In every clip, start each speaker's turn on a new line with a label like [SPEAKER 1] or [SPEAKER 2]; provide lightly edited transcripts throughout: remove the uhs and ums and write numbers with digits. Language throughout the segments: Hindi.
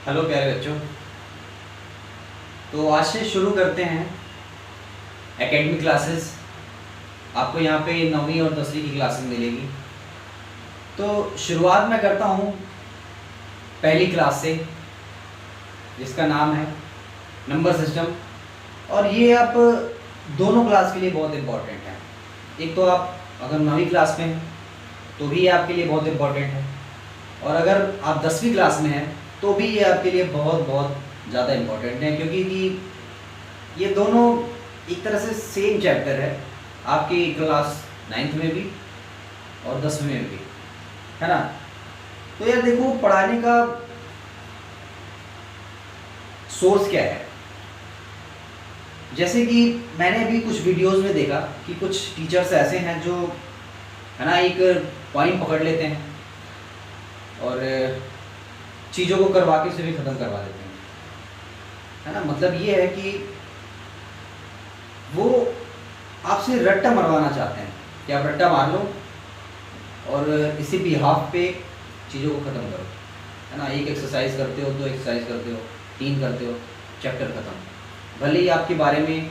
[SPEAKER 1] हेलो प्यारे बच्चों। तो आज से शुरू करते हैं एकेडमिक क्लासेस। आपको यहाँ पे 9वीं और 10वीं की क्लासेस मिलेगी। तो शुरुआत मैं करता हूँ पहली क्लास से, जिसका नाम है नंबर सिस्टम। और ये आप दोनों क्लास के लिए बहुत इम्पोर्टेंट है। एक तो आप अगर 9वीं क्लास में हैं तो भी ये आपके लिए बहुत इम्पोर्टेंट है, और अगर आप 10वीं क्लास में हैं तो भी ये आपके लिए बहुत बहुत ज़्यादा इम्पोर्टेंट है, क्योंकि ये दोनों एक तरह से सेम चैप्टर है आपकी क्लास 9th में भी और 10वीं में भी, है ना। तो यार देखो, पढ़ाने का सोर्स क्या है। जैसे कि मैंने अभी कुछ वीडियोस में देखा कि कुछ टीचर्स ऐसे हैं जो, है ना, एक पॉइंट पकड़ लेते हैं और चीज़ों को करवा के उसे भी ख़त्म करवा देते हैं, है ना। मतलब ये है कि वो आपसे रट्टा मरवाना चाहते हैं कि आप रट्टा मार लो और इसी बिहाफ पे चीज़ों को ख़त्म करो, है ना। एक एक्सरसाइज करते हो, 2 एक्सरसाइज करते हो, 3 करते हो, चैप्टर ख़त्म। भले ही आपके बारे में,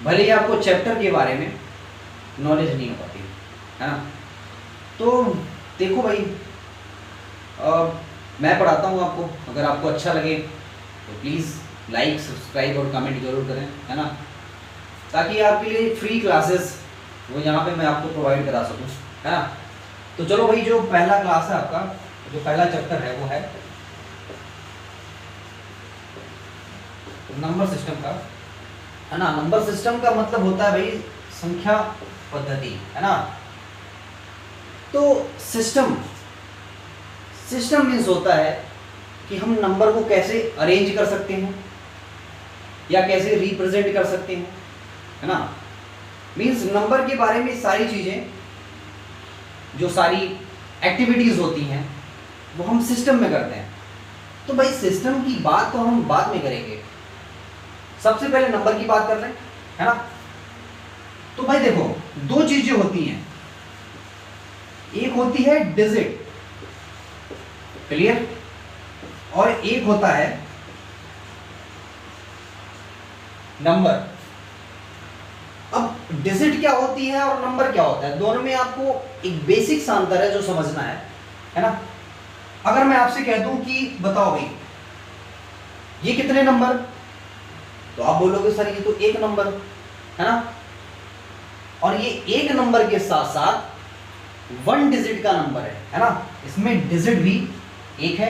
[SPEAKER 1] भले ही आपको चैप्टर के बारे में नॉलेज नहीं हो पाती, है ना। तो देखो भाई, मैं पढ़ाता हूँ आपको, अगर आपको अच्छा लगे तो प्लीज़ लाइक, सब्सक्राइब और कमेंट जरूर करें, है ना, ताकि आपके लिए फ्री क्लासेस वो यहाँ पे मैं आपको प्रोवाइड करा सकूँ, है ना। तो चलो भाई, जो पहला क्लास है आपका, जो पहला चैप्टर है वो है नंबर सिस्टम का, है ना। नंबर सिस्टम का मतलब होता है भाई संख्या पद्धति, है ना। तो सिस्टम मीन्स होता है कि हम नंबर को कैसे अरेंज कर सकते हैं या कैसे रिप्रेजेंट कर सकते हैं, है ना। मीन्स नंबर के बारे में सारी चीज़ें, जो सारी एक्टिविटीज़ होती हैं वो हम सिस्टम में करते हैं। तो भाई सिस्टम की बात तो हम बाद में करेंगे, सबसे पहले नंबर की बात कर रहे हैं, है ना। तो भाई देखो, 2 चीज़ें होती हैं, एक होती है डिजिट, क्लियर, और एक होता है नंबर। अब डिजिट क्या होती है और नंबर क्या होता है, दोनों में आपको एक बेसिक सा अंतर है जो समझना है ना। अगर मैं आपसे कह दूं कि बताओ भाई ये कितने नंबर, तो आप बोलोगे सर ये तो 1 नंबर, है ना। और ये 1 नंबर के साथ साथ 1 डिजिट का नंबर है ना, इसमें डिजिट भी 1 है।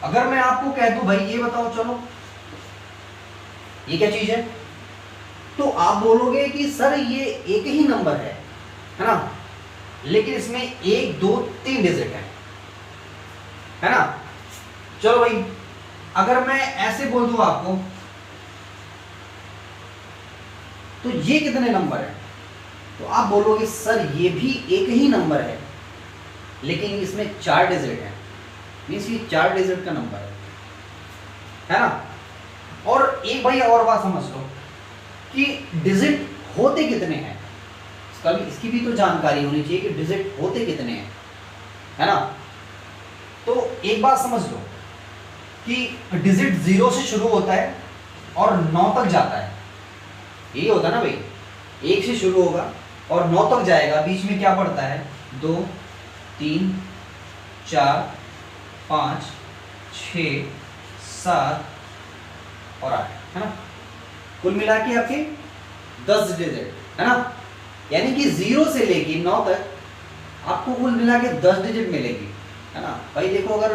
[SPEAKER 1] अगर मैं आपको कह दूं भाई ये बताओ, चलो ये क्या चीज है, तो आप बोलोगे कि सर ये एक ही नंबर है ना, लेकिन इसमें 1 2 3 डिजिट है ना। चलो भाई, अगर मैं ऐसे बोल दूं आपको तो ये कितने नंबर है, तो आप बोलोगे सर ये भी एक ही नंबर है, लेकिन इसमें 4 डिजिट है, मीन्स ये 4 डिजिट का नंबर है ना। और एक भाई और बात समझ लो कि डिजिट होते कितने हैं, इसकी भी तो जानकारी होनी चाहिए कि डिजिट होते कितने हैं, है ना। तो एक बात समझ लो कि डिजिट 0 से शुरू होता है और 9 तक जाता है, यही होता है ना भाई। 1 से शुरू होगा और 9 तक जाएगा, बीच में क्या पड़ता है, 2 3 4 5 6 7 और 8, है ना। कुल मिला के आपके 10 डिजिट, है ना। यानी कि 0 से लेके 9 तक आपको कुल मिला के 10 डिजिट मिलेगी, है ना। भाई देखो, अगर,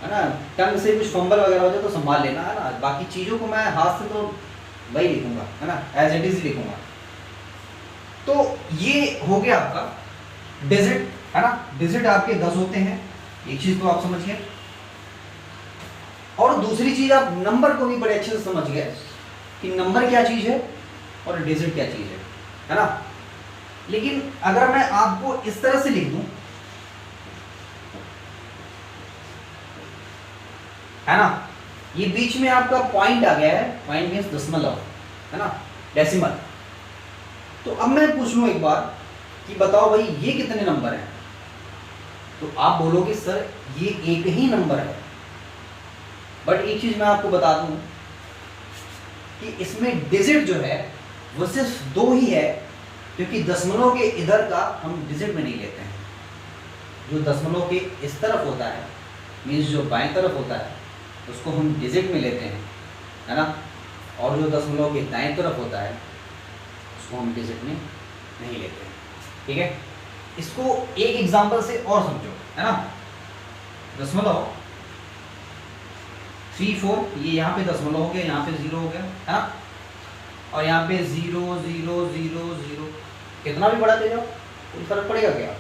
[SPEAKER 1] है ना, टंग से कुछ फंबल वगैरह हो जाए तो संभाल लेना, है ना। बाकी चीज़ों को मैं हाथ से तो वही लिखूंगा, है ना, एज इट इज लिखूंगा। तो ये हो गया आपका डिजिट, है ना। डिजिट आपके 10 होते हैं, एक चीज़ तो आप समझ गए। और दूसरी चीज़, आप नंबर को भी बड़े अच्छे से समझ गए कि नंबर क्या चीज़ है और डिजिट क्या चीज़ है ना। लेकिन अगर मैं आपको इस तरह से लिख दूं, है ना, ये बीच में आपका पॉइंट आ गया है, पॉइंट मीन्स दशमलव, है ना, डेसिमल। तो अब मैं पूछ लूं एक बार कि बताओ भाई ये कितने नंबर हैं, तो आप बोलोगे सर ये एक ही नंबर है, बट एक चीज मैं आपको बता दूं कि इसमें डिजिट जो है वो सिर्फ 2 ही है, क्योंकि दशमलव के इधर का हम डिजिट में नहीं लेते हैं। जो दशमलव के इस तरफ होता है, मीन्स जो बाएं तरफ होता है, उसको हम डिजिट में लेते हैं, है ना, और जो दशमलव के दाएं तरफ होता है उसको हम डिजिट में नहीं लेते हैं। ठीक है, इसको एक एग्जांपल से और समझो, है ना। दशमलव 3 4, ये यहाँ पे दशमलव हो गया, यहाँ पे 0 हो गया, है ना, और यहाँ पे 0 0 0 0, कितना भी बड़ा ले जाओ कोई फर्क पड़ेगा क्या?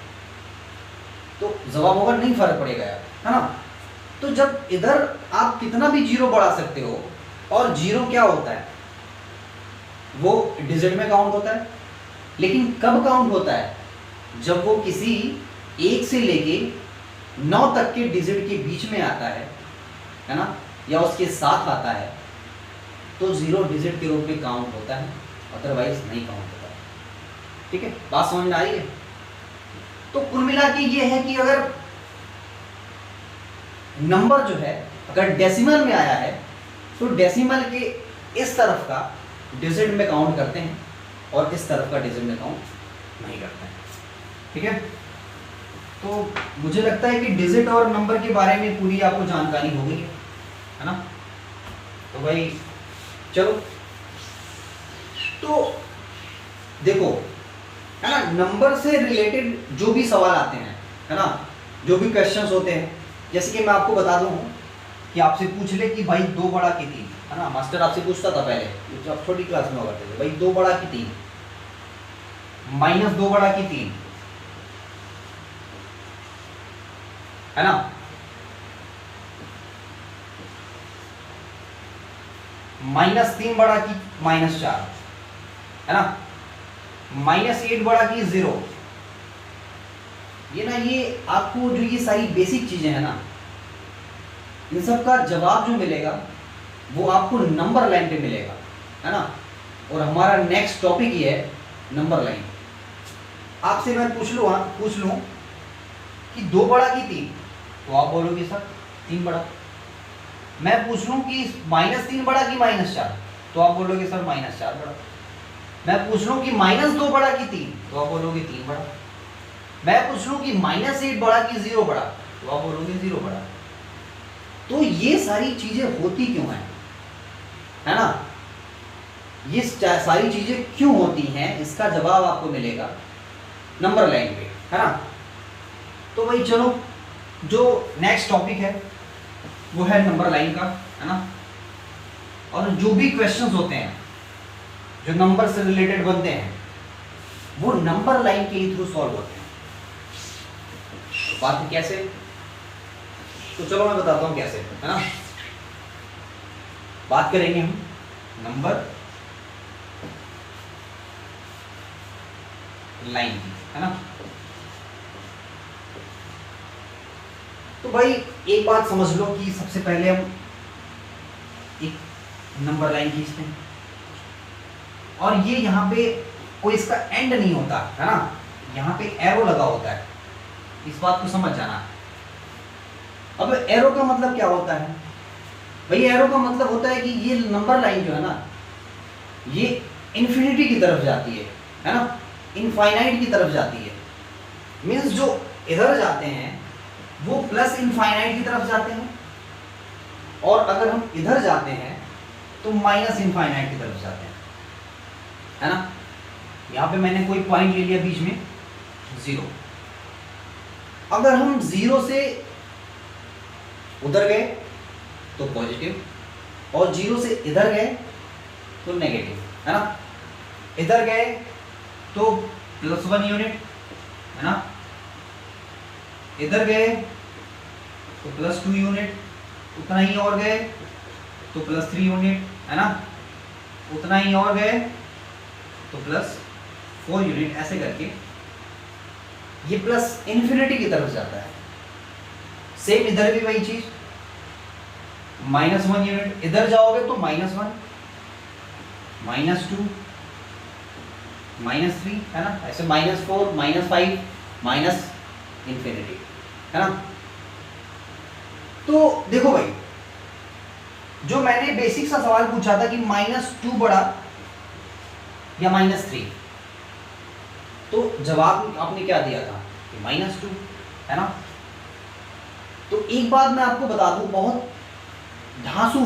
[SPEAKER 1] तो जवाब होगा नहीं फर्क पड़ेगा यार, है ना। तो जब इधर आप कितना भी 0 बढ़ा सकते हो, और 0 क्या होता है, वो डिजिट में काउंट होता है, लेकिन कब काउंट होता है? जब वो किसी 1 से लेके 9 तक के डिजिट के बीच में आता है ना, या उसके साथ आता है, तो 0 डिजिट के रूप में काउंट होता है, अदरवाइज नहीं काउंट होता है। ठीक है, बात समझ में आ रही है? तो कुल मिला के ये है कि अगर नंबर जो है अगर डेसिमल में आया है, तो डेसिमल के इस तरफ का डिजिट में काउंट करते हैं और इस तरफ का डिजिट में काउंट नहीं करते हैं। ठीक है, तो मुझे लगता है कि डिजिट और नंबर के बारे में पूरी आपको जानकारी हो गई है ना। तो भाई चलो, तो देखो, है ना, नंबर से रिलेटेड जो भी सवाल आते हैं, है ना, जो भी क्वेश्चंस होते हैं, जैसे कि मैं आपको बता दूं कि आपसे पूछ ले कि भाई 2 बड़ा की 3, है ना, मास्टर आपसे पूछता था पहले जब छोटी क्लास में हुआ करते थे, भाई 2 बड़ा की 3 माइनस 2 बड़ा की 3, है ना, माइनस 3 बड़ा की -4, है ना, -8 बड़ा की 0। ये ना, ये आपको जो ये सारी बेसिक चीजें हैं ना, इन सब का जवाब जो मिलेगा वो आपको नंबर लाइन पे मिलेगा, है ना। और हमारा नेक्स्ट टॉपिक ये है नंबर लाइन। आपसे मैं पूछ लूं कि 2 बड़ा की 3, तो आप बोलोगे सर 3 बड़ा। मैं पूछ लूं कि -3 बड़ा की -4, तो आप बोलोगे सर -4 बड़ा। मैं पूछ लूं कि -2 बड़ा की 3, तो आप बोलोगे 3 बड़ा। मैं पूछ लूं कि -8 बड़ा की 0 बड़ा, तो आप बोलोगे 0 बड़ा। तो ये सारी चीजें होती क्यों हैं, है ना, ये सारी चीजें क्यों होती हैं, इसका जवाब आपको मिलेगा नंबर लाइन पे, है ना। तो भाई चलो, जो नेक्स्ट टॉपिक है वो है नंबर लाइन का, है ना। और जो भी क्वेश्चंस होते हैं जो नंबर से रिलेटेड बनते हैं, वो नंबर लाइन के ही थ्रू सॉल्व होते हैं। तो बात कैसे, तो चलो मैं बताता हूं कैसे, है ना। बात करेंगे हम नंबर लाइन की, है ना। तो भाई एक बात समझ लो कि सबसे पहले हम एक नंबर लाइन खींचते हैं, और ये यहाँ पे कोई इसका एंड नहीं होता, है ना, यहाँ पे एरो लगा होता है, इस बात को समझ जाना। अब एरो का मतलब क्या होता है भाई? एरो का मतलब होता है कि ये नंबर लाइन जो है ना, ये इन्फिनिटी की तरफ जाती है ना, इनफाइनाइट की तरफ जाती है। मीन्स जो इधर जाते हैं वो प्लस इनफाइनाइट की तरफ जाते हैं, और अगर हम इधर जाते हैं तो माइनस इनफाइनाइट की तरफ जाते हैं, है ना। यहाँ पे मैंने कोई पॉइंट ले लिया बीच में 0। अगर हम 0 से उधर गए तो पॉजिटिव, और 0 से इधर गए तो नेगेटिव, है ना। इधर गए तो +1 यूनिट, है ना, इधर गए तो +2 यूनिट, उतना ही और गए तो +3 यूनिट, है ना, उतना ही और गए तो +4 यूनिट, ऐसे करके ये प्लस इन्फिनिटी की तरफ जाता है। सेम इधर भी वही चीज, -1 यूनिट, इधर जाओगे तो -1, -2, -3, है ना, ऐसे -4, -5, माइनस इन्फिनिटी। है ना। तो देखो भाई, जो मैंने बेसिक सा सवाल पूछा था कि -2 बड़ा या -3, तो जवाब आपने क्या दिया था कि -2, है ना। तो एक बात मैं आपको बता दूं, बहुत धांसू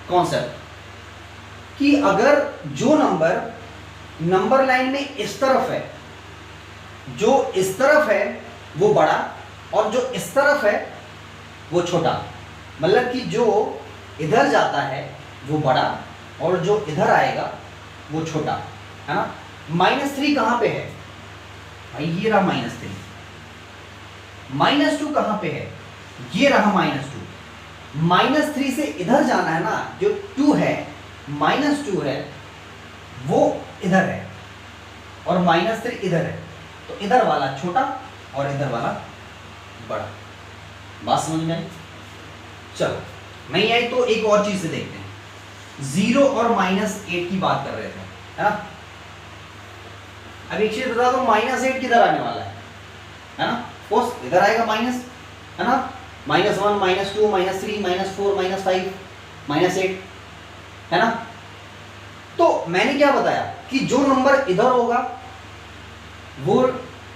[SPEAKER 1] कॉन्सेप्ट, कि अगर जो नंबर लाइन में इस तरफ है, जो इस तरफ है वो बड़ा और जो इस तरफ है वो छोटा, मतलब कि जो इधर जाता है वो बड़ा और जो इधर आएगा वो छोटा, है ना। -3 कहां पे है भाई, ये रहा -3। -2 कहां पे है, ये रहा -2। -3 से इधर जाना है ना, जो 2 है, -2 है वो इधर है और -3 इधर है, तो इधर वाला छोटा और इधर वाला बड़ा। बात समझ में आई? चलो, नहीं आई तो एक और चीज से देखते हैं। 0 और -8 की बात कर रहे थे, है ना। अब एक चीज बता दो, -8 किधर आने वाला है ना। कोर्स इधर आएगा माइनस, है ना। -1, -2, -3, -4, -5, -8, है ना। तो मैंने क्या बताया कि जो नंबर इधर होगा वो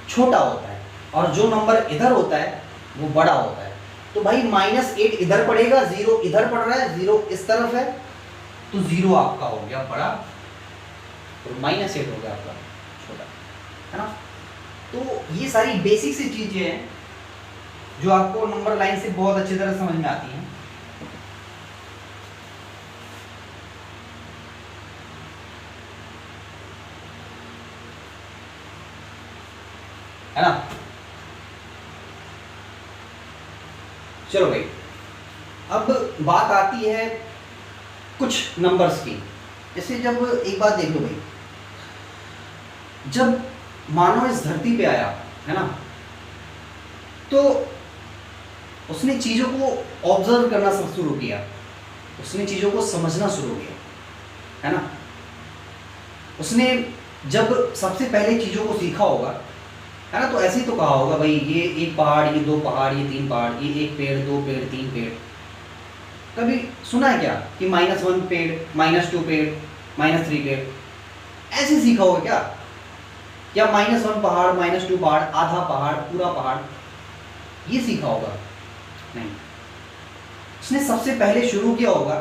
[SPEAKER 1] छोटा होता है और जो नंबर इधर होता है वो बड़ा होता है। तो भाई -8 इधर पड़ेगा, 0 इधर पड़ रहा है, 0 इस तरफ है, तो 0 आपका हो गया बड़ा और -8 हो गया आपका छोटा, है ना। तो ये सारी बेसिक सी चीजें हैं जो आपको नंबर लाइन से बहुत अच्छी तरह समझ में आती हैं। है ना। चलो भाई, अब बात आती है कुछ नंबर्स की। जैसे जब एक बात देख लो भाई, जब मानव इस धरती पे आया, है ना, तो उसने चीजों को ऑब्जर्व करना शुरू किया, उसने चीजों को समझना शुरू किया, है ना। उसने जब सबसे पहले चीजों को सीखा होगा, है ना, तो ऐसे ही तो कहा होगा भाई, ये एक पहाड़, ये 2 पहाड़, ये 3 पहाड़, ये 1 पेड़, 2 पेड़, 3 पेड़। कभी सुना है क्या कि -1 पेड़, -2 पेड़, -3 पेड़? ऐसे सीखा होगा क्या? या -1 पहाड़, -2 पहाड़, आधा पहाड़, पूरा पहाड़, ये सीखा होगा? नहीं। उसने सबसे पहले शुरू किया होगा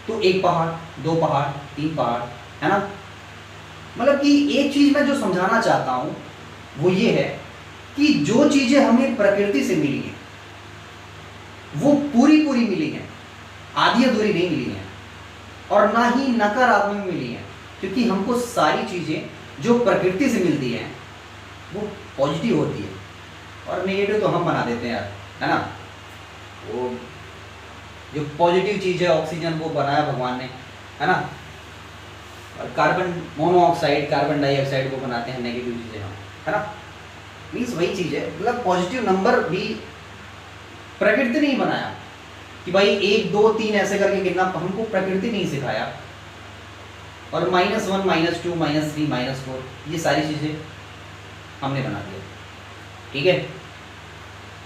[SPEAKER 1] तो 1 पहाड़, 2 पहाड़, 3 पहाड़, है ना। मतलब कि एक चीज मैं जो समझाना चाहता हूं वो ये है कि जो चीजें हमें प्रकृति से मिली हैं वो पूरी पूरी मिली हैं, आधी अधूरी नहीं मिली हैं, और ना ही नकारात्मक मिली हैं, क्योंकि हमको सारी चीजें जो प्रकृति से मिलती हैं वो पॉजिटिव होती है और नेगेटिव तो हम बना देते हैं यार, है ना। वो जो पॉजिटिव चीज है ऑक्सीजन, वो बनाया भगवान ने, है ना। और कार्बन मोनोऑक्साइड, कार्बन डाइऑक्साइड वो बनाते हैं नेगेटिव चीजें हम, है ना। मीन्स वही चीज है, मतलब पॉजिटिव नंबर भी प्रकृति नहीं बनाया कि भाई 1, 2, 3 ऐसे करके गिनना, हमको प्रकृति नहीं सिखाया। और -1, -2, -3, -4 ये सारी चीजें हमने बना दिया, ठीक है।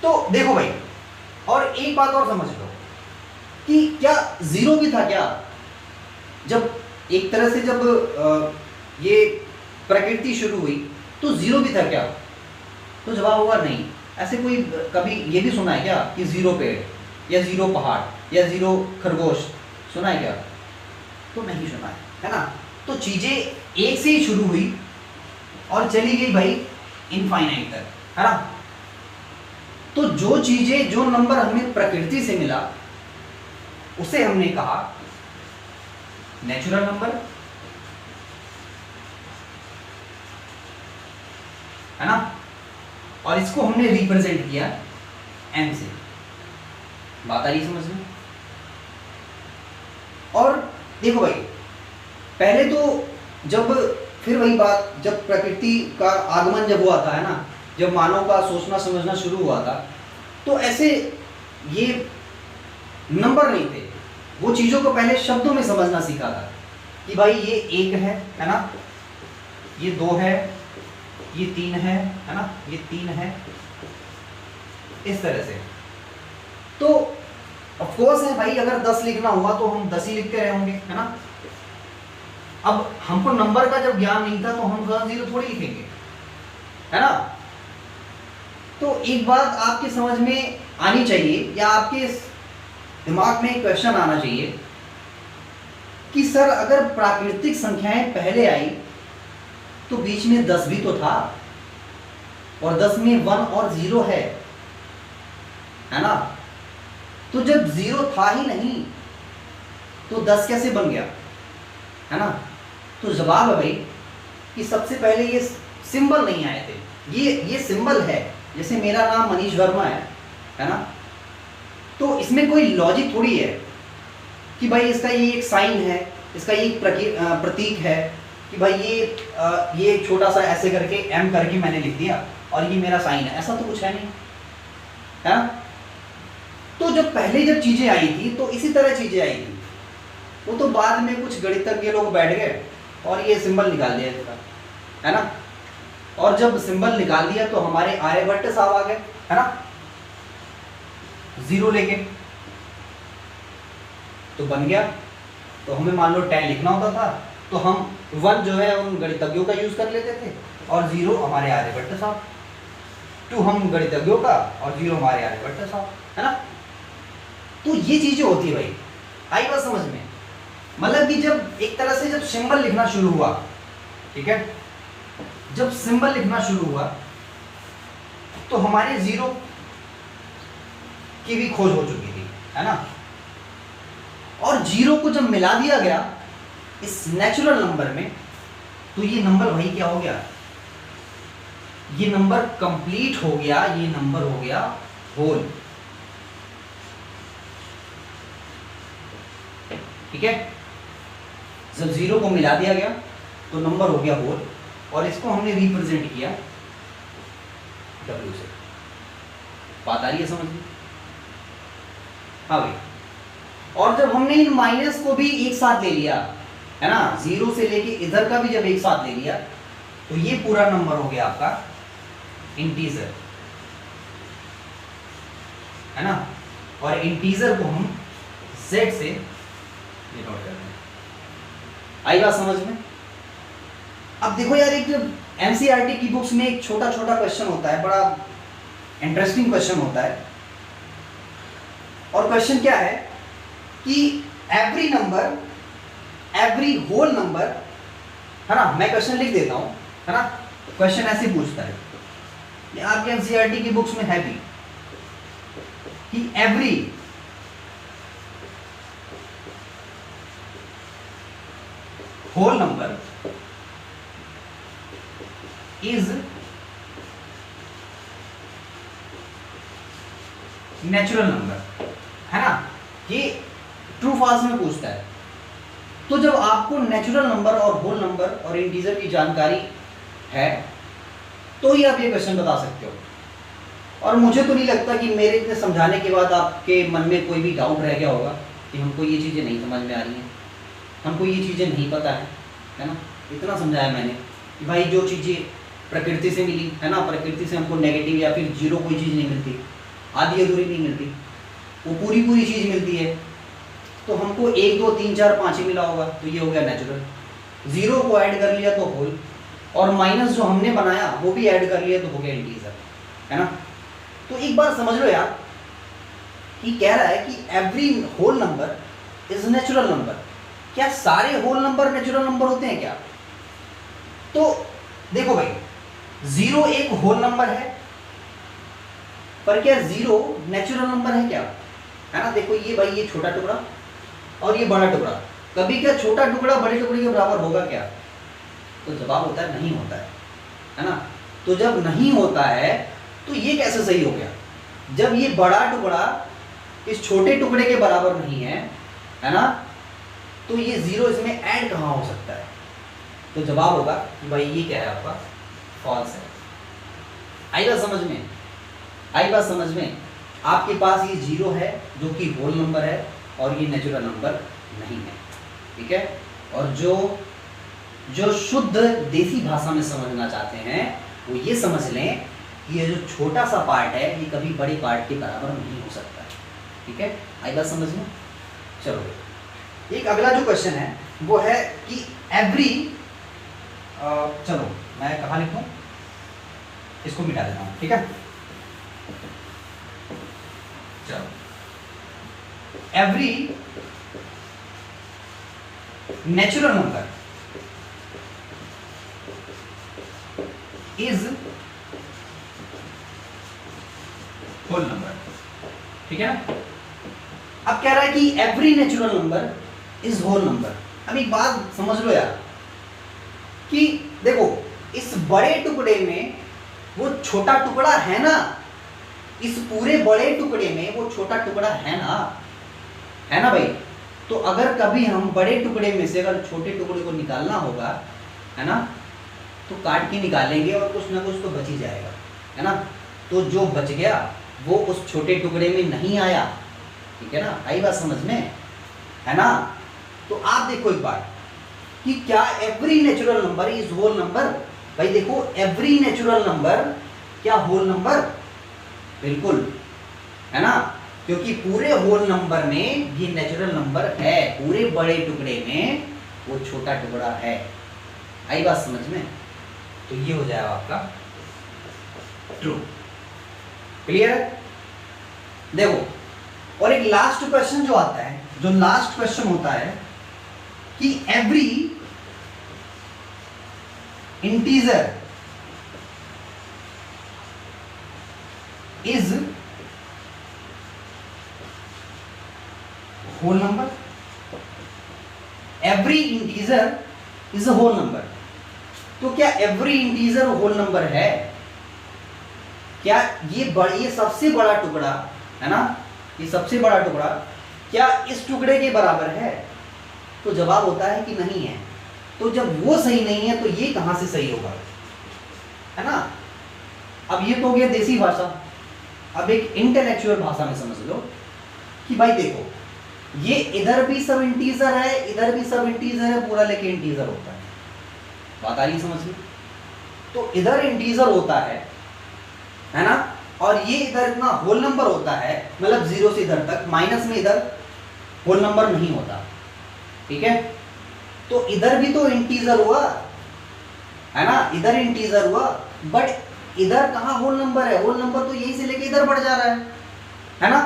[SPEAKER 1] तो देखो भाई, और एक बात और समझ लो कि क्या 0 भी था क्या? जब एक तरह से जब ये प्रकृति शुरू हुई तो 0 भी था क्या? तो जवाब होगा नहीं। ऐसे कोई कभी ये भी सुना है क्या कि 0 पेड़ या 0 पहाड़ या 0 खरगोश? सुना है क्या? तो नहीं सुना है ना। तो चीजें एक से ही शुरू हुई और चली गई भाई इनफाइनाइट तक, है ना। तो जो चीजें, जो नंबर हमें प्रकृति से मिला उसे हमने कहा नेचुरल नंबर, है ना। और इसको हमने रिप्रेजेंट किया m से। बात आ रही समझ में? और देखो भाई, पहले तो जब, फिर वही बात, जब प्रकृति का आगमन जब हुआ था, है ना, जब मानव का सोचना समझना शुरू हुआ था, तो ऐसे ये नंबर नहीं थे। वो चीजों को पहले शब्दों में समझना सीखा था कि भाई ये 1 है ना, ये 2 है, ये 3 है ना, ये 3 है, इस तरह से। तो ऑफ कोर्स है भाई, अगर 10 लिखना हुआ तो हम 10 ही लिखते रहे होंगे, है ना। अब हमको नंबर का जब ज्ञान नहीं था तो हम 0 थोड़ी लिखेंगे, है ना। तो एक बात आपकी समझ में आनी चाहिए, या आपके दिमाग में एक क्वेश्चन आना चाहिए कि सर अगर प्राकृतिक संख्याएं पहले आई तो बीच में 10 भी तो था, और 10 में 1 और 0 है ना। तो जब 0 था ही नहीं तो 10 कैसे बन गया, है ना। तो जवाब है भाई कि सबसे पहले ये सिंबल नहीं आए थे। ये सिंबल है, जैसे मेरा नाम मनीष वर्मा है ना। तो इसमें कोई लॉजिक थोड़ी है कि भाई इसका ये एक साइन है, इसका ये एक प्रतीक है कि भाई ये छोटा सा ऐसे करके एम करके मैंने लिख दिया और ये मेरा साइन है, ऐसा तो कुछ है नहीं, है ना। तो जब पहले जब चीजें आई थी तो इसी तरह चीजें आई थी। वो तो बाद में कुछ गणितज्ञ लोग बैठ गए और ये सिंबल निकाल दिया इसका, है ना। और जब सिंबल निकाल दिया तो हमारे आर्यभट्ट साहब आ गए, है ना, 0 लेके, तो बन गया। तो हमें मान लो 10 लिखना होता था तो हम 1 जो है उन गणितज्ञों का यूज कर लेते थे और 0 हमारे आर्यभट्ट साहब, 2 हम गणितज्ञों का और 0 हमारे आर्यभट्ट साहब, है ना। तो ये चीजें होती है भाई, आई बात समझ में। मतलब कि जब एक तरह से जब सिंबल लिखना शुरू हुआ, ठीक है, जब सिंबल लिखना शुरू हुआ तो हमारे 0 की भी खोज हो चुकी थी, है ना। और 0 को जब मिला दिया गया इस नेचुरल नंबर में तो ये नंबर भाई क्या हो गया, ये नंबर कंप्लीट हो गया, ये नंबर हो गया होल, ठीक है। जब 0 को मिला दिया गया तो नंबर हो गया होल, और इसको हमने रिप्रेजेंट किया W से। बात आ रही है समझ में? हाँ भाई। और जब हमने इन माइनस को भी एक साथ ले लिया, है ना, 0 से लेके इधर का भी जब एक साथ ले लिया तो ये पूरा नंबर हो गया आपका इंटीजर, है ना। और इंटीजर को हम Z से डिनोट कर रहे हैं। आई बात समझ में? अब देखो यार, एक एनसीईआरटी की बुक्स में एक छोटा छोटा क्वेश्चन होता है, बड़ा इंटरेस्टिंग क्वेश्चन होता है। और क्वेश्चन क्या है कि every number, every whole number, है ना। मैं क्वेश्चन लिख देता हूं, है ना। क्वेश्चन ऐसे पूछता है, ये आपके एनसीईआरटी की बुक्स में है भी, कि every whole number is natural number, है ना। ये ट्रू फॉल्स में पूछता है। तो जब आपको नेचुरल नंबर और होल नंबर और इंटीजर की जानकारी है तो ही आप ये क्वेश्चन बता सकते हो। और मुझे तो नहीं लगता कि मेरे इतने समझाने के बाद आपके मन में कोई भी डाउट रह गया होगा कि हमको ये चीज़ें नहीं समझ में आ रही हैं, हमको ये चीज़ें नहीं पता है ना। इतना समझाया मैंने कि भाई जो चीज़ें प्रकृति से मिली, है ना, प्रकृति से हमको नेगेटिव या फिर 0 कोई चीज़ नहीं मिलती, आधी अधूरी नहीं मिलती, वो पूरी पूरी चीज़ मिलती है। तो हमको 1 2 3 4 5 ही मिला होगा, तो ये हो गया नेचुरल। 0 को ऐड कर लिया तो होल, और माइनस जो हमने बनाया वो भी ऐड कर लिया तो हो गया इंटीजर, है ना। तो एक बार समझ लो यार, कि कह रहा है कि every whole number is natural number. क्या सारे होल नंबर नेचुरल नंबर होते हैं क्या? तो देखो भाई, 0 एक होल नंबर है, पर क्या 0 नेचुरल नंबर है क्या? है ना। देखो ये भाई, ये छोटा टुकड़ा और ये बड़ा टुकड़ा, कभी क्या छोटा टुकड़ा बड़े टुकड़े के बराबर होगा क्या? तो जवाब होता है नहीं होता है ना। तो जब नहीं होता है तो ये कैसे सही हो गया? जब ये बड़ा टुकड़ा इस छोटे टुकड़े के बराबर नहीं है ना, तो ये 0 इसमें ऐड कहाँ हो सकता है? तो जवाब होगा कि भाई ये क्या है आपका, फॉल्स है। आई बात समझ में? आई बात समझ में? आपके पास ये 0 है जो कि होल नंबर है और ये नेचुरल नंबर नहीं है, ठीक है। और जो शुद्ध देसी भाषा में समझना चाहते हैं वो ये समझ लें ये जो छोटा सा पार्ट है ये कभी बड़े पार्ट के बराबर नहीं हो सकता है। ठीक है, आई बात समझ में? चलो एक अगला जो क्वेश्चन है वो है कि एवरी, चलो मैं कहाँ लिखूं, इसको मिटा देता हूँ। ठीक है, चलो every natural number is whole number. ठीक है ना, अब कह रहा है कि every natural number is whole number. अब एक बात समझ लो यार कि देखो इस बड़े टुकड़े में वो छोटा टुकड़ा है ना, इस पूरे बड़े टुकड़े में वो छोटा टुकड़ा है ना भाई। तो अगर कभी हम बड़े टुकड़े में से अगर छोटे टुकड़े को निकालना होगा, है ना, तो काट के निकालेंगे और कुछ ना कुछ तो बच ही जाएगा, है ना। तो जो बच गया वो उस छोटे टुकड़े में नहीं आया। ठीक है ना, आई बात समझ में, है ना। तो आप देखो एक बार कि क्या every natural number is whole number. भाई देखो एवरी नेचुरल नंबर क्या होल नंबर? बिल्कुल, है ना, क्योंकि पूरे होल नंबर में ये नेचुरल नंबर है, पूरे बड़े टुकड़े में वो छोटा टुकड़ा है। आई बात समझ में? तो ये हो जाएगा आपका ट्रू। क्लियर है? देखो और एक लास्ट क्वेश्चन जो आता है, जो लास्ट क्वेश्चन होता है कि every integer is whole number. Every integer is a whole number. तो क्या एवरी इंटीजर होल नंबर है? क्या ये सबसे बड़ा टुकड़ा है ना, ये सबसे बड़ा टुकड़ा क्या इस टुकड़े के बराबर है? तो जवाब होता है कि नहीं है। तो जब वो सही नहीं है तो ये कहां से सही होगा, है ना। अब ये तो हो गया देसी भाषा। अब एक इंटेलेक्चुअल भाषा में समझ लो कि भाई देखो ये इधर भी सब इंटीजर है, इधर भी सब इंटीजर है, पूरा लेके इंटीजर होता है। बात आ रही समझ में? तो इधर इंटीजर होता है ना, और ये इधर इतना होल नंबर होता है, मतलब 0 से इधर तक, माइनस में इधर होल नंबर नहीं होता। ठीक है, तो इधर भी तो इंटीजर हुआ, है ना, इधर इंटीजर हुआ, बट इधर कहाँ होल नंबर है? होल नंबर तो यहीं से लेके इधर बढ़ जा रहा है ना।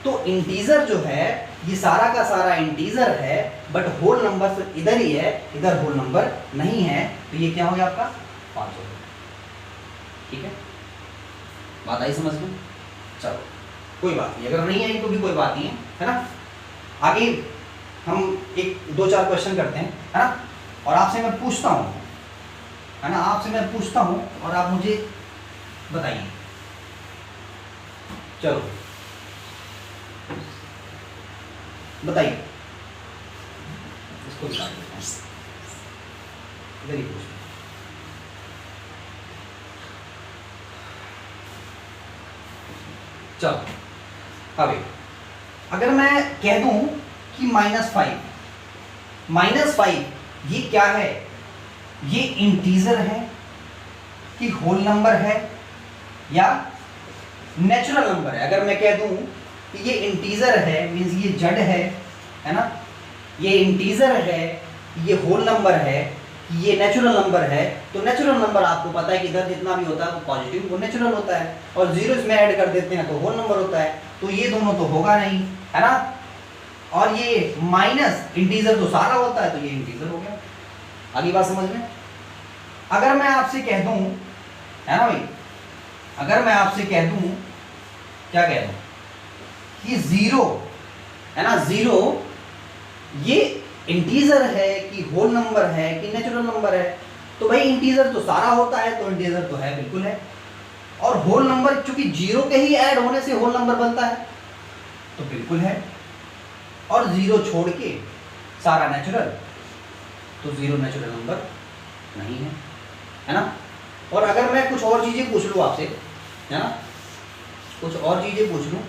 [SPEAKER 1] तो इंटीजर जो है ये सारा का सारा इंटीजर है, बट होल नंबर सिर्फ इधर ही है, इधर होल नंबर नहीं है। तो ये क्या हो गया आपका 5 हो गया। ठीक है, बात आई समझ में? चलो कोई बात नहीं, अगर नहीं आई तो भी कोई बात नहीं है ना। आगे हम एक 2-4 क्वेश्चन करते हैं, है ना, और आपसे मैं पूछता हूँ, है ना, आपसे मैं पूछता हूँ और आप मुझे बताइए। चलो बताइए, इसको निकाल देते हैं, इधर ही पूछते हैं। चलो अभी अगर मैं कह दूं कि -5 ये क्या है? ये इंटीजर है कि होल नंबर है या नेचुरल नंबर है? अगर मैं कह दूं कि ये इंटीजर है, मींस ये जड़ है ना, ये इंटीजर है, ये होल नंबर है, ये नेचुरल नंबर है। तो नेचुरल नंबर आपको पता है कि इधर जितना भी होता है वो पॉजिटिव, वो नेचुरल होता है, और 0 इसमें ऐड कर देते हैं तो होल नंबर होता है। तो ये दोनों तो होगा नहीं, है ना। और ये माइनस इंटीजर तो सारा होता है, तो ये इंटीजर हो गया। आगे बात समझ में? अगर मैं आपसे कह दूं, है ना भाई, अगर मैं आपसे कह दूं, क्या कह दूं कि 0 है ना, 0 ये इंटीजर है कि होल नंबर है कि नेचुरल नंबर है? तो भाई इंटीजर तो सारा होता है, तो इंटीजर तो है, बिल्कुल है। और होल नंबर चूंकि 0 के ही ऐड होने से होल नंबर बनता है, तो बिल्कुल है। और 0 छोड़ के सारा नेचुरल, तो 0 नेचुरल नंबर नहीं है ना। और अगर मैं कुछ और चीजें पूछ लूँ आपसे, है ना, कुछ और चीजें पूछ लूँ,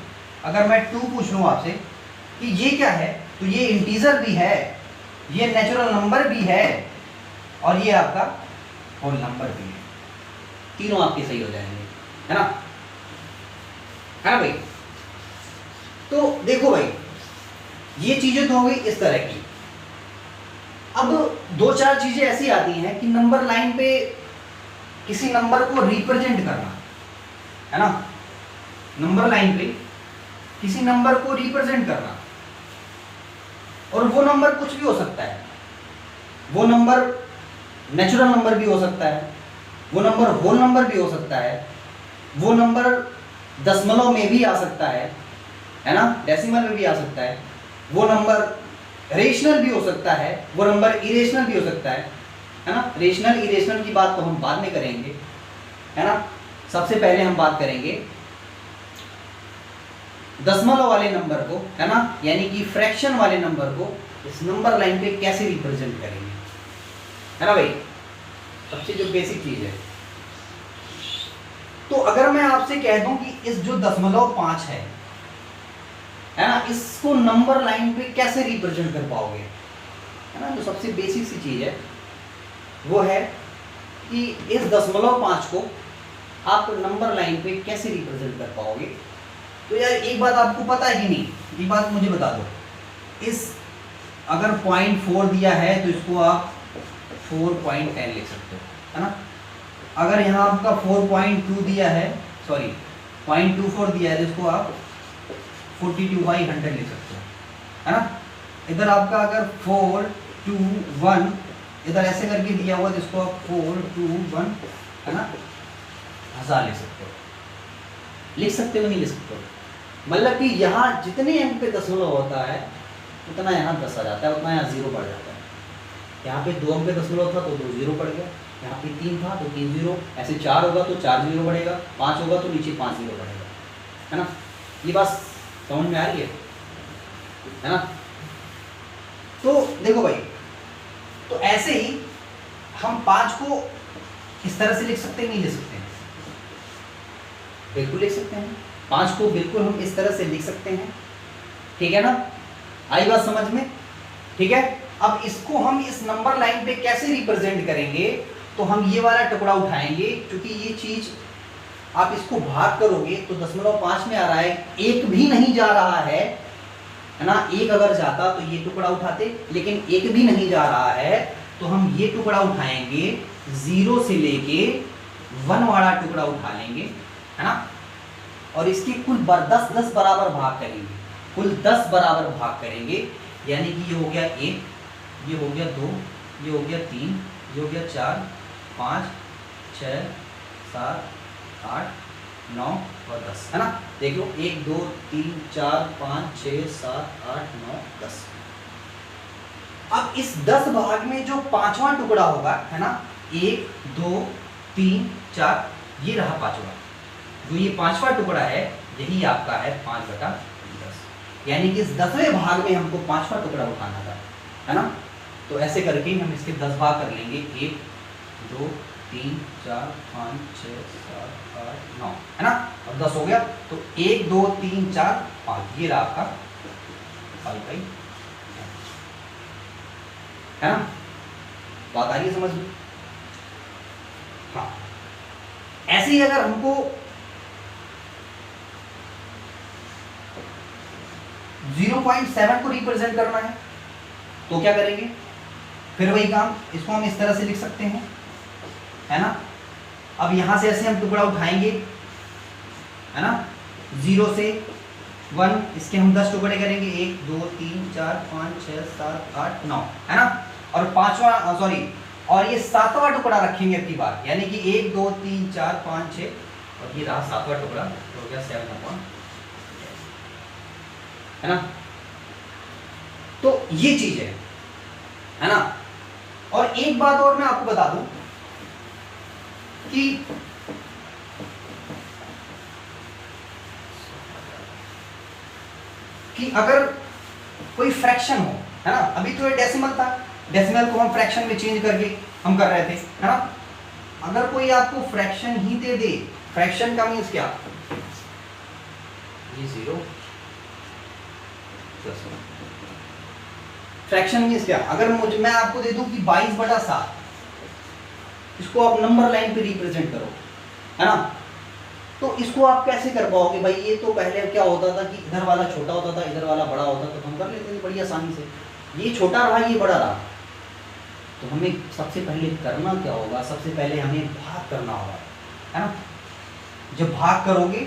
[SPEAKER 1] अगर मैं 2 पूछ लूँ आपसे कि ये क्या है, तो ये इंटीजर भी है, ये नेचुरल नंबर भी है, और ये आपका होल नंबर भी है। तीनों आपके सही हो जाएंगे। है ना, है ना भाई। तो देखो भाई, ये चीजें तो हो गई इस तरह की। अब दो चार चीजें ऐसी आती हैं कि नंबर लाइन पे किसी नंबर को रिप्रेजेंट करना, है ना, नंबर लाइन पे किसी नंबर को रिप्रेजेंट करना, और वो नंबर कुछ भी हो सकता है। वो नंबर नेचुरल नंबर भी हो सकता है, वो नंबर होल नंबर भी हो सकता है, वो नंबर दशमलव में भी आ सकता है ना, डेसिमल में भी आ सकता है, वो नंबर रेशनल भी हो सकता है, वो नंबर इरेशनल भी हो सकता है ना। रेशनल इरेशनल की बात तो हम बाद में करेंगे, है ना। सबसे पहले हम बात करेंगे दशमलव वाले नंबर को, है ना, यानी कि फ्रैक्शन वाले नंबर को इस नंबर लाइन पे कैसे रिप्रेजेंट करेंगे, है ना भाई। सबसे जो बेसिक चीज तो अगर मैं आपसे कह दूं कि इस जो 0.5 है ना, इसको नंबर लाइन पे कैसे रिप्रेजेंट कर पाओगे, है ना। जो सबसे बेसिक सी चीज है वो है कि इस 0.5 को आप नंबर लाइन पे कैसे रिप्रेजेंट कर पाओगे। तो यार एक बात आपको पता है कि नहीं, एक बात मुझे बता दो। इस अगर 0.4 दिया है तो इसको आप 4.10 लिख सकते हो, है ना। अगर यहाँ आपका 4.2 दिया है, सॉरी 0.24 दिया है, तो इसको आप 42/100 लिख सकते हो, है ना। इधर आपका अगर 421 इधर ऐसे करके दिया हुआ, तो इसको आप 421, है ना, 1000 लिख सकते हो। लिख सकते हो नहीं लिख सकते हो, मतलब कि यहाँ जितने अंक पे दशमलव होता है उतना यहाँ 10 आ जाता है, उतना यहाँ 0 बढ़ जाता है। यहाँ पे 2 अंक पे दशमलव था तो 2 0 पड़ गया, यहाँ पे 3 था तो 3 0, ऐसे 4 होगा तो 4 0 बढ़ेगा, 5 होगा तो नीचे 5 0 बढ़ेगा, है ना। ये बात समझ में आ रही है ना। तो देखो भाई, तो ऐसे ही हम 5 को इस तरह से लिख सकते हैं, नहीं लिख सकते हैं, बिल्कुल लिख सकते हैं। 5 को बिल्कुल हम इस तरह से लिख सकते हैं, ठीक है ना। आई बात समझ में, ठीक है। अब इसको हम इस नंबर लाइन पे कैसे रिप्रेजेंट करेंगे, तो हम ये वाला टुकड़ा उठाएंगे, क्योंकि ये चीज आप इसको भाग करोगे तो 0.5 में आ रहा है, 1 भी नहीं जा रहा है ना। 1 अगर जाता तो ये टुकड़ा उठाते, लेकिन 1 भी नहीं जा रहा है, तो हम ये टुकड़ा उठाएंगे, 0 से लेके 1 वाला टुकड़ा उठा लेंगे, है ना। और इसके कुल 10 बराबर भाग करेंगे, कुल 10 बराबर भाग करेंगे, यानी कि ये हो गया 1, ये हो गया 2, ये हो गया 3, ये हो गया 4, 5, 6, 7, 8, 9 और 10, है ना। देख लो 1 2 3 4 5 6 7 8 9 10। अब इस 10 भाग में जो 5वां टुकड़ा होगा, है ना, 1 2 3 4, ये रहा 5वां। जो ये 5वां टुकड़ा है यही आपका है 5/10, यानी कि इस 10वें भाग में हमको 5वां टुकड़ा उठाना था, है ना। तो ऐसे करके हम इसके 10 भाग कर लेंगे, 1 2 3 4 5 6 7 8 9, है ना। और 10 हो गया, तो 1 2 3 4 5, ये रहा आपका 5/10, है ना। बात आ रही है समझ में। हाँ, ऐसे ही अगर हमको 0.7 को रिप्रेजेंट करना है तो क्या करेंगे, फिर वही काम, इसको हम इस तरह से लिख सकते हैं, है ना। अब यहां से ऐसे हम टुकड़ा उठाएंगे, है ना, 0 से 1, इसके हम 10 टुकड़े करेंगे, 1 2 3 4 5 6 7 8 9, है ना। और 5वां सॉरी, और ये 7वां टुकड़ा रखेंगे अपनी बार, यानी कि 1 2 3 4 5 6, और ये रहा 7वां टुकड़ा, तो हो गया 7/10, है ना। तो ये चीज है ना। और एक बात और मैं आपको बता दूं कि अगर कोई फ्रैक्शन हो, है ना, अभी तो ये डेसिमल था, डेसिमल को हम फ्रैक्शन में चेंज करके हम कर रहे थे, है ना। अगर कोई आपको फ्रैक्शन ही दे दे, फ्रैक्शन का मीन्स क्या, ये 0 फ्रैक्शन मीन्स क्या, अगर मैं आपको दे दूं कि 22/7, इसको आप नंबर लाइन पे रिप्रेजेंट करो, है ना। तो इसको आप कैसे कर पाओगे भाई? ये तो पहले क्या होता था कि इधर वाला छोटा होता था, इधर वाला बड़ा होता था, तो हम कर लेते थे बड़ी आसानी से। ये छोटा रहा, ये बड़ा रहा, तो हमें सबसे पहले करना क्या होगा? सबसे पहले हमें भाग करना होगा, है ना। जब भाग करोगे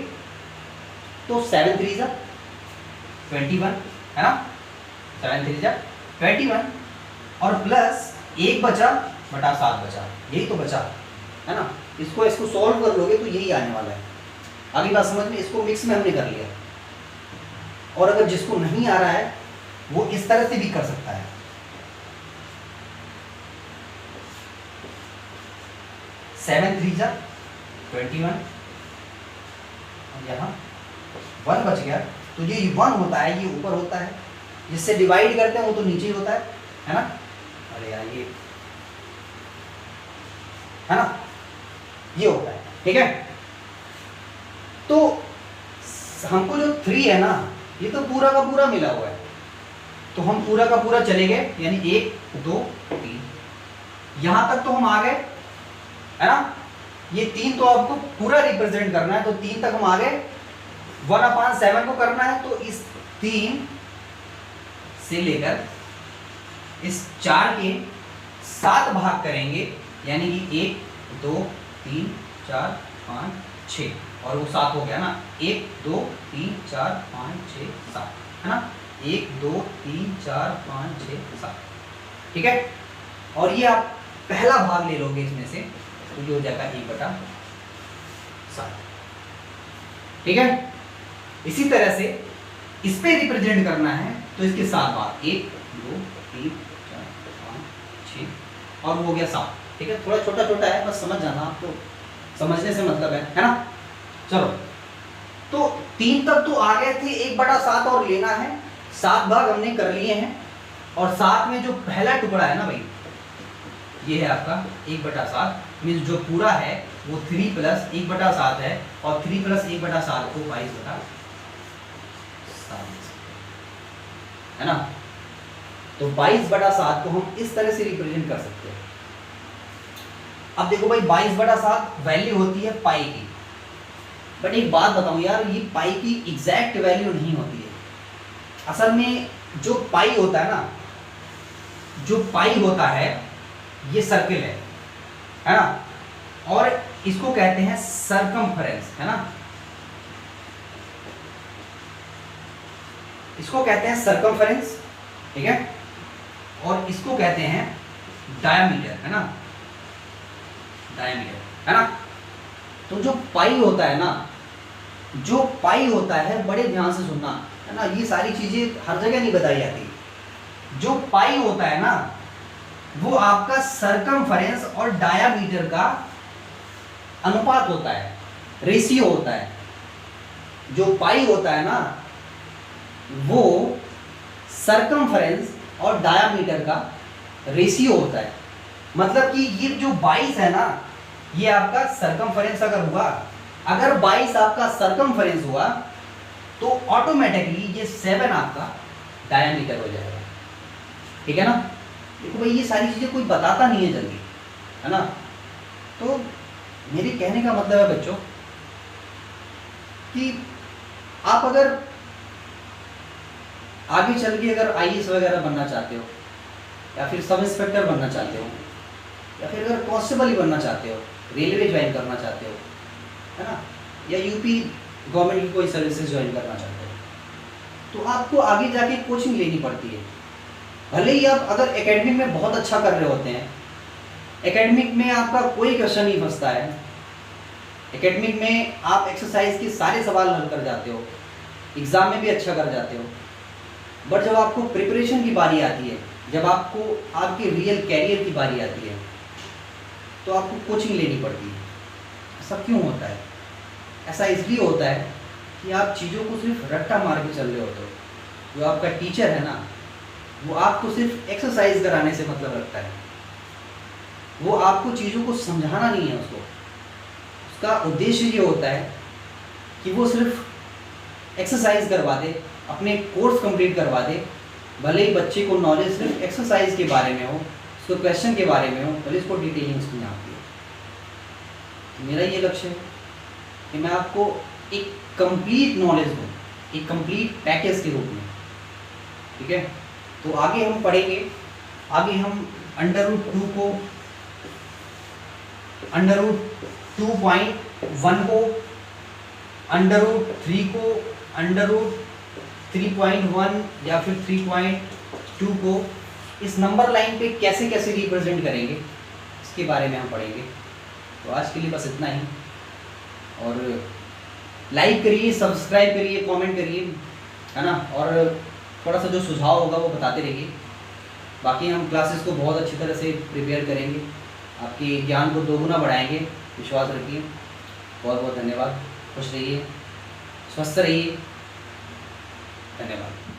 [SPEAKER 1] तो 7 3 जा 21, है ना, 7 3 जा 21, और प्लस 1 बचा बटा 7 बचा, यही तो बचा, है ना। इसको सॉल्व कर लोगे तो यही आने वाला है। अभी बात समझ में, इसको मिक्स में हमने कर लिया। और अगर जिसको नहीं आ रहा है वो इस तरह से भी कर सकता है। 7 3 जा 21, यहाँ 1 बच गया, तो ये 1 होता है, ये ऊपर होता है, जिससे डिवाइड करते हैं वो तो नीचे ही होता है ना। अरे यार ये, है ना, ये होता है, ठीक है। तो हमको जो 3 है ना, ये तो पूरा का पूरा मिला हुआ है, तो हम पूरा का पूरा चले गए, यानी 1 2 3, यहां तक तो हम आ गए, है ना। ये 3 तो आपको पूरा रिप्रेजेंट करना है, तो 3 तक हम आ गए। 1/7 को करना है, तो इस 3 से लेकर इस 4 के 7 भाग करेंगे, यानी कि 1 2 3 4 5 6, और वो 7 हो गया ना, 1 2 3 4 5 6 7, है ना, 1 2 3 4 5 6 7, ठीक है। और ये आप पहला भाग ले लोगे इसमें से, तो ये हो जाएगा 1/7, ठीक है। इसी तरह से इस पे रिप्रेजेंट करना है, तो इसके 7 भाग, 1 2 3 4 5 6, और वो हो गया 7, ठीक है। थोड़ा छोटा छोटा है, बस समझ जाना, आपको समझने से मतलब है ना। चलो, तो 3 तक तो आ गए थे, 1/7 और लेना है, 7 भाग हमने कर लिए हैं, और 7 में जो पहला टुकड़ा है ना भाई, ये है आपका 1/7, मीन्स जो पूरा है वो 3 + 1/7 है, और 3 + 1/7 को 22/7, है ना। तो 22/7 को हम इस तरह से रिप्रेजेंट कर सकते हैं। अब देखो भाई, 22/7 वैल्यू होती है पाई की, बट एक बात बताऊं यार, ये पाई की एग्जैक्ट वैल्यू नहीं होती है। असल में जो पाई होता है ना, जो पाई होता है ये सर्किल है ना, और इसको कहते हैं सरकमफेरेंस, है ना, इसको कहते हैं सरकमफेरेंस, ठीक है, और इसको कहते हैं डायमीटर, है ना, डायमीटर, है ना। तो जो पाई होता है ना, जो पाई होता है, बड़े ध्यान से सुनना, है ना, ये सारी चीजें हर जगह नहीं बताई जाती। जो पाई होता है ना, वो आपका सरकमफेरेंस और डायामीटर का अनुपात होता है, रेशियो होता है। जो पाई होता है ना, वो सरकमफेरेंस और डायामीटर का रेशियो होता है। मतलब कि ये जो 22 है ना, ये आपका सरकमफेरेंस अगर हुआ, अगर 22 आपका सरकमफेरेंस हुआ, तो ऑटोमेटिकली ये 7 आपका डायामीटर हो जाएगा, ठीक है ना। देखो भाई, ये सारी चीजें कोई बताता नहीं है जल्दी, है ना। तो मेरे कहने का मतलब है बच्चों कि आप अगर आगे चल के अगर IAS वगैरह बनना चाहते हो, या फिर सब इंस्पेक्टर बनना चाहते हो, या फिर अगर कांस्टेबल ही बनना चाहते हो, रेलवे ज्वाइन करना चाहते हो, है ना, या यूपी गवर्नमेंट की कोई सर्विसेज ज्वाइन करना चाहते हो, तो आपको आगे जाके कोचिंग लेनी पड़ती है। भले ही आप अगर एकेडमिक में बहुत अच्छा कर रहे होते हैं, एकेडमिक में आपका कोई क्वेश्चन नहीं फंसता है, एकेडमिक में आप एक्सरसाइज के सारे सवाल हल कर जाते हो, एग्ज़ाम में भी अच्छा कर जाते हो, बट जब आपको प्रिपरेशन की बारी आती है, जब आपको आपके रियल कैरियर की बारी आती है, तो आपको कोचिंग लेनी पड़ती है। ऐसा क्यों होता है? ऐसा इसलिए होता है कि आप चीज़ों को सिर्फ रट्टा मार के चल रहे होते हो। जो आपका टीचर है ना, वो आपको सिर्फ एक्सरसाइज कराने से मतलब रखता है, वो आपको चीज़ों को समझाना नहीं है। उसका उद्देश्य ये होता है कि वो सिर्फ एक्सरसाइज करवा दे, अपने कोर्स कंप्लीट करवा दे। भले ही बच्चे को नॉलेज सिर्फ एक्सरसाइज के बारे में हो, उसको क्वेश्चन के बारे में हो, भले इसको डिटेलिंग उसकी आती है। मेरा ये लक्ष्य है, कि मैं आपको एक कंप्लीट नॉलेज दूँ, एक कंप्लीट पैकेज के रूप में, ठीक है। तो आगे हम पढ़ेंगे, आगे हम √2 को, √2.1 को, √3 को, √3.1 या फिर 3.2 को इस नंबर लाइन पे कैसे कैसे रिप्रेजेंट करेंगे, इसके बारे में हम पढ़ेंगे। तो आज के लिए बस इतना ही, और लाइक करिए, सब्सक्राइब करिए, कमेंट करिए, है ना, और थोड़ा सा जो सुझाव होगा वो बताते रहिए। बाकी हम क्लासेस को बहुत अच्छी तरह से प्रिपेयर करेंगे, आपके ज्ञान को दोगुना बढ़ाएंगे, विश्वास रखिए। बहुत बहुत धन्यवाद, खुश रहिए, स्वस्थ रहिए, धन्यवाद।